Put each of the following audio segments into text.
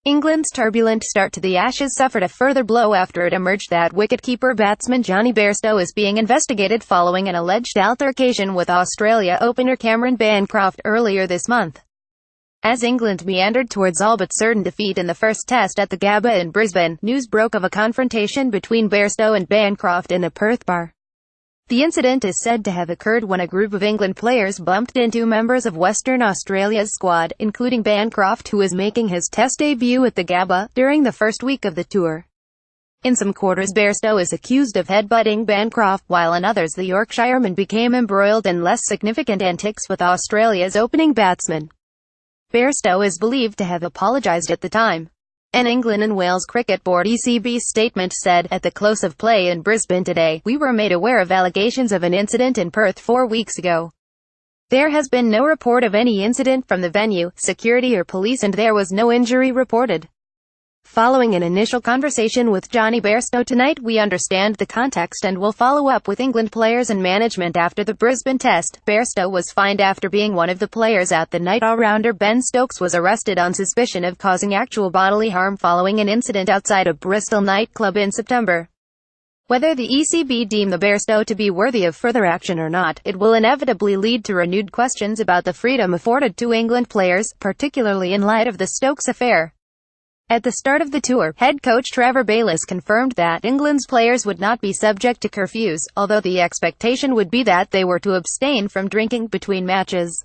England's turbulent start to the Ashes suffered a further blow after it emerged that wicketkeeper batsman Jonny Bairstow is being investigated following an alleged altercation with Australia opener Cameron Bancroft earlier this month. As England meandered towards all but certain defeat in the first test at the Gabba in Brisbane, news broke of a confrontation between Bairstow and Bancroft in a Perth bar. The incident is said to have occurred when a group of England players bumped into members of Western Australia's squad, including Bancroft, who is making his test debut at the Gabba, during the first week of the tour. In some quarters, Bairstow is accused of headbutting Bancroft, while in others the Yorkshireman became embroiled in less significant antics with Australia's opening batsman. Bairstow is believed to have apologised at the time. An England and Wales Cricket Board (ECB) statement said, "At the close of play in Brisbane today, we were made aware of allegations of an incident in Perth 4 weeks ago. There has been no report of any incident from the venue, security or police, and there was no injury reported." Following an initial conversation with Jonny Bairstow tonight, we understand the context and will follow up with England players and management after the Brisbane test. Bairstow was fined after being one of the players out the night. All-rounder Ben Stokes was arrested on suspicion of causing actual bodily harm following an incident outside a Bristol nightclub in September. Whether the ECB deem the Bairstow to be worthy of further action or not, it will inevitably lead to renewed questions about the freedom afforded to England players, particularly in light of the Stokes affair. At the start of the tour, head coach Trevor Bayliss confirmed that England's players would not be subject to curfews, although the expectation would be that they were to abstain from drinking between matches.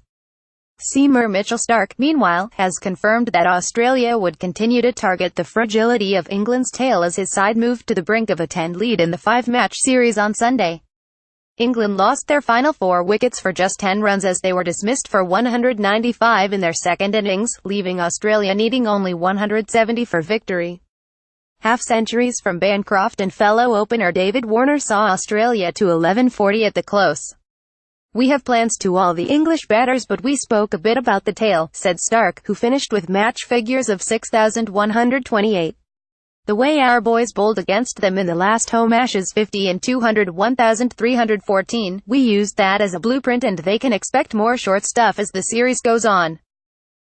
Seamer Mitchell Starc, meanwhile, has confirmed that Australia would continue to target the fragility of England's tail as his side moved to the brink of a 10 lead in the 5-match series on Sunday. England lost their final 4 wickets for just 10 runs as they were dismissed for 195 in their second innings, leaving Australia needing only 170 for victory. Half-centuries from Bancroft and fellow opener David Warner saw Australia to 1140 at the close. "We have plans to all the English batters, but we spoke a bit about the tail," said Starc, who finished with match figures of 6,128. "The way our boys bowled against them in the last home Ashes 50 and 200 1,314, we used that as a blueprint and they can expect more short stuff as the series goes on."